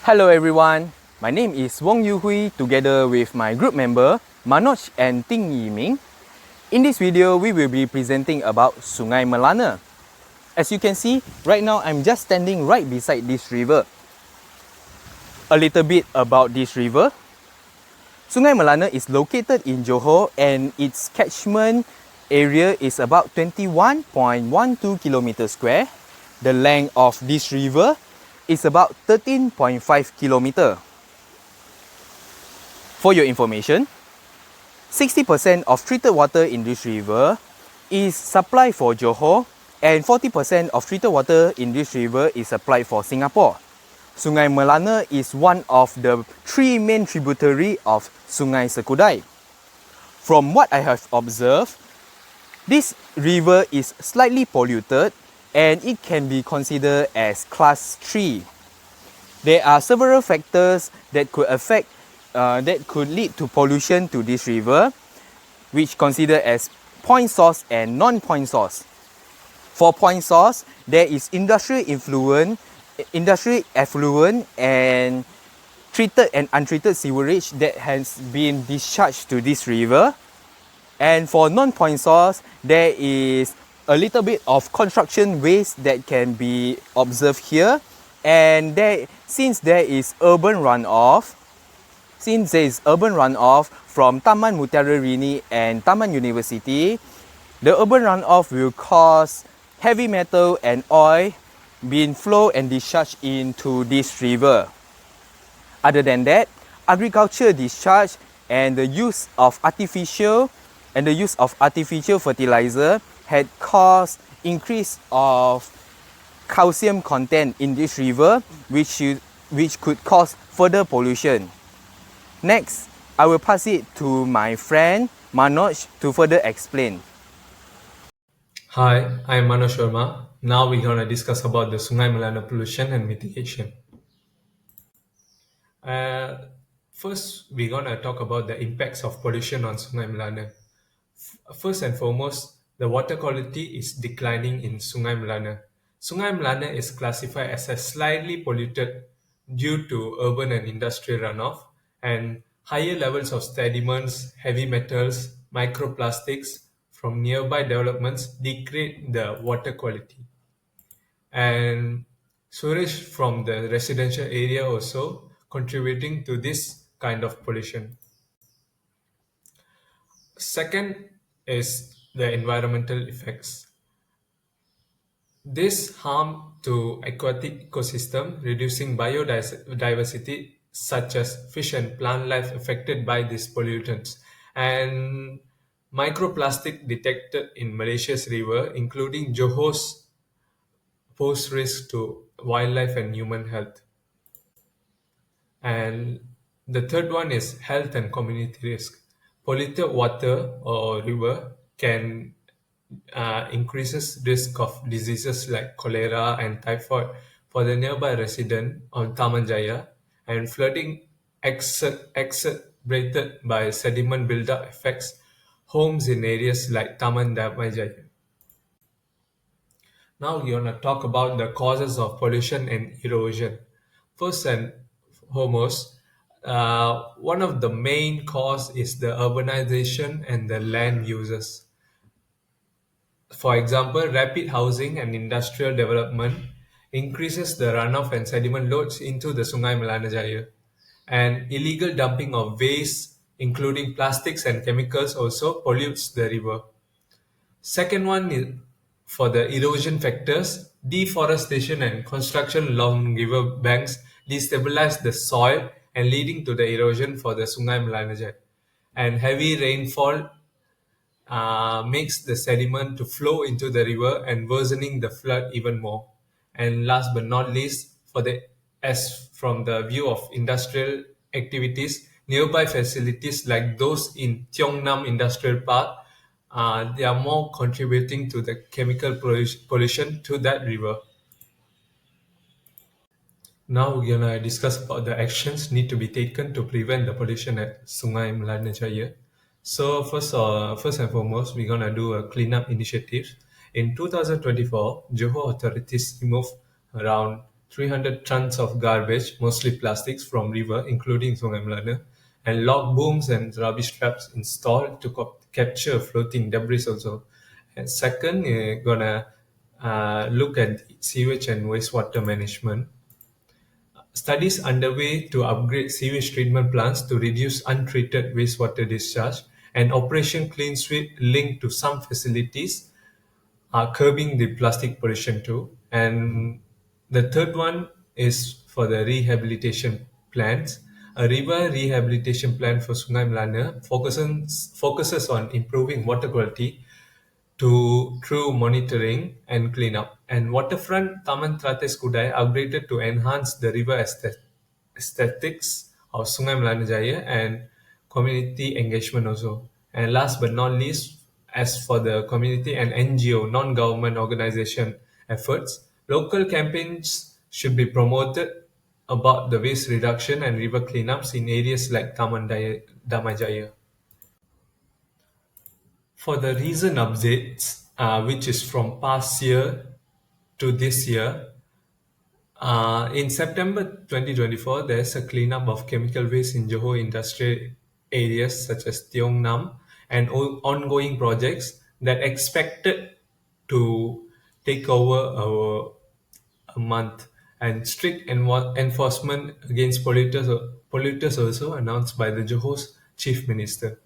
Hello everyone, my name is Wong Yu Hui together with my group member Manoj and Ting Yi Ming. In this video, we will be presenting about Sungai Melana. As you can see, right now I'm just standing right beside this river. A little bit about this river. Sungai Melana is located in Johor and its catchment area is about 21.12 km square. The length of this river is about 13.5 km. For your information, 60% of treated water in this river is supplied for Johor and 40% of treated water in this river is supplied for Singapore. Sungai Melana is one of the three main tributaries of Sungai Sekudai. From what I have observed, this river is slightly polluted and it can be considered as class 3. There are several factors that could lead to pollution to this river, which considered as point source and non-point source. For point source, there is industrial effluent and treated and untreated sewerage that has been discharged to this river. And for non-point source, there is a little bit of construction waste that can be observed here. And since there is urban runoff from Taman Mutiara Rini and Taman University, the urban runoff will cause heavy metal and oil being flowed and discharged into this river. Other than that, agriculture discharge and the use of artificial fertilizer had caused increase of calcium content in this river, which could cause further pollution. Next, I will pass it to my friend Manoj to further explain. Hi, I'm Manoj Sharma. Now we're going to discuss about the Sungai Melana pollution and mitigation. First, we're going to talk about the impacts of pollution on Sungai Melana. First and foremost, the water quality is declining in Sungai Melana. Sungai Melana is classified as a slightly polluted due to urban and industrial runoff, and higher levels of sediments, heavy metals, microplastics from nearby developments degrade the water quality. And sewage from the residential area also contributing to this kind of pollution. Second is the environmental effects. This harm to aquatic ecosystem, reducing biodiversity such as fish and plant life affected by these pollutants, and microplastic detected in Malaysia's river, including Johor's, pose risk to wildlife and human health. And the third one is health and community risk. Polluted water or river can increases risk of diseases like cholera and typhoid for the nearby resident of Taman Jaya, and flooding exacerbated by sediment buildup affects homes in areas like Taman Jaya. Now we're going to talk about the causes of pollution and erosion. First and foremost, one of the main cause is the urbanization and the land uses. For example, rapid housing and industrial development increases the runoff and sediment loads into the Sungai Melana Jaya. And illegal dumping of waste, including plastics and chemicals, also pollutes the river. Second one is for the erosion factors, deforestation and construction along river banks destabilize the soil and leading to the erosion for the Sungai Melana Jaya. And heavy rainfall makes the sediment to flow into the river and worsening the flood even more. And last but not least, as from the view of industrial activities, nearby facilities like those in Tiong Industrial Park, they are more contributing to the chemical pollution to that river. Now we're gonna discuss about the actions need to be taken to prevent the pollution at Sungai Melana Jaya. So first and foremost, we're gonna do a cleanup initiative. In 2024, Johor authorities removed around 300 tons of garbage, mostly plastics, from river, including Sungai Melana, and log booms and rubbish traps installed to capture floating debris also. And second, we're gonna look at sewage and wastewater management. Studies underway to upgrade sewage treatment plants to reduce untreated wastewater discharge, and Operation Clean Sweep linked to some facilities are curbing the plastic pollution too. And the third one is for the rehabilitation plans. A river rehabilitation plan for Sungai Melana focuses on improving water quality to through monitoring and cleanup. And waterfront Taman Trates Kudai upgraded to enhance the river aesthetics of Sungai Melana Jaya and community engagement also. And last but not least, as for the community and NGO, non-government organization efforts, local campaigns should be promoted about the waste reduction and river cleanups in areas like Damajaya. For the recent updates, which is from past year to this year, in September 2024, there's a cleanup of chemical waste in Johor industrial areas such as Tiong Nam and ongoing projects that expected to take over a month, and strict enforcement against polluters also announced by the Johor's chief minister.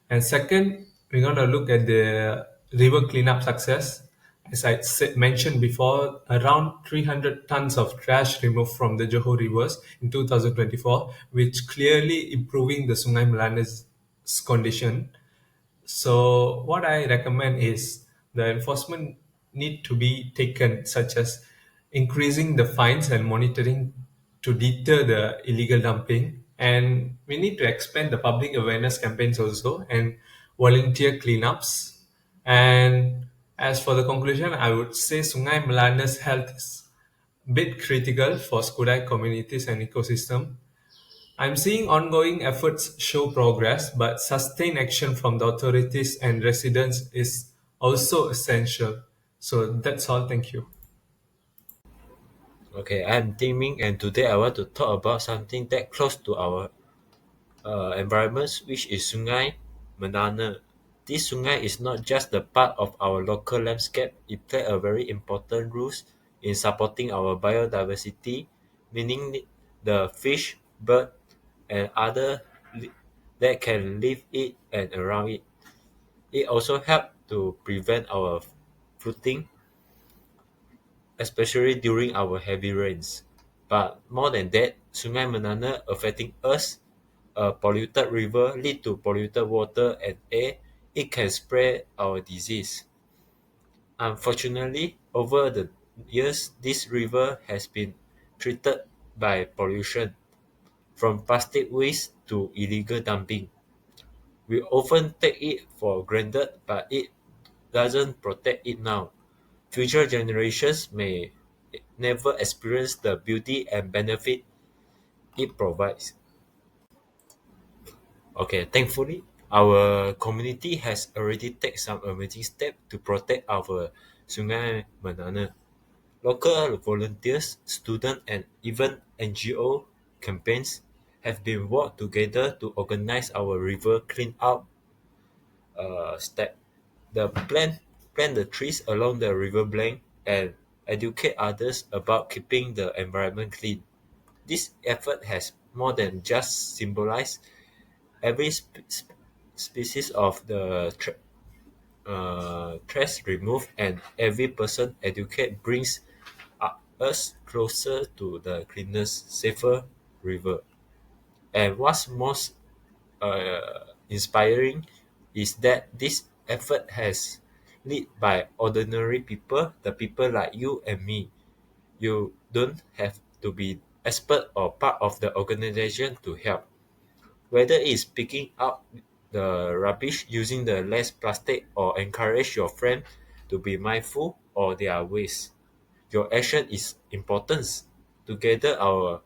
And second, we're going to look at the river cleanup success. As mentioned before, around 300 tons of trash removed from the Johor rivers in 2024, which clearly improving the Sungai Melana's condition. So what I recommend is the enforcement need to be taken, such as increasing the fines and monitoring to deter the illegal dumping. And we need to expand the public awareness campaigns also and volunteer cleanups. And as for the conclusion, I would say Sungai Melana's health is a bit critical for Skudai communities and ecosystem. I'm seeing ongoing efforts show progress, but sustained action from the authorities and residents is also essential. So that's all. Thank you. Okay, I'm Timing, and today I want to talk about something that close to our environments, which is Sungai Menana. This sungai is not just a part of our local landscape; it plays a very important role in supporting our biodiversity, meaning the fish, bird, and other that can live it and around it. It also helps to prevent our flooding, especially during our heavy rains. But more than that, Sungai Menana affecting us, a polluted river lead to polluted water and air. It can spread our disease. Unfortunately, over the years, this river has been treated by pollution, from plastic waste to illegal dumping. We often take it for granted, but it doesn't protect it now. Future generations may never experience the beauty and benefit it provides. Okay, thankfully, our community has already taken some amazing steps to protect our Sungai Menana. Local volunteers, students, and even NGO campaigns have been worked together to organize our river clean up step. The plant the trees along the river bank and educate others about keeping the environment clean. This effort has more than just symbolized every species of the trash removed, and every person educate brings us closer to the cleanest, safer river. And what's most inspiring is that this effort has led by ordinary people, the people like you and me. You don't have to be expert or part of the organization to help. Whether it's picking up the rubbish, using the less plastic, or encourage your friend to be mindful of their waste, your action is important. Together, our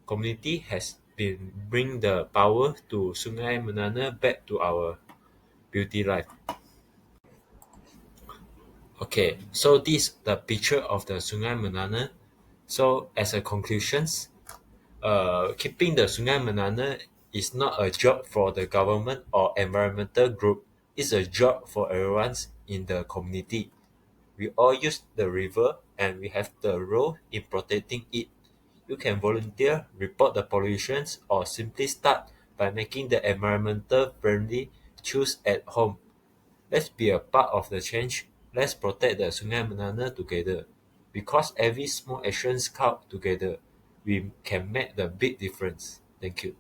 community has been bring the power to Sungai Menana back to our beauty life. Okay, so this the picture of the Sungai Menana. So as a conclusions, keeping the Sungai Menana is not a job for the government or environmental group. It's a job for everyone in the community. We all use the river and we have the role in protecting it. You can volunteer, report the pollutions, or simply start by making the environmental friendly choose at home. Let's be a part of the change. Let's protect the Sungai Menana together. Because every small actions count together, we can make the big difference. Thank you.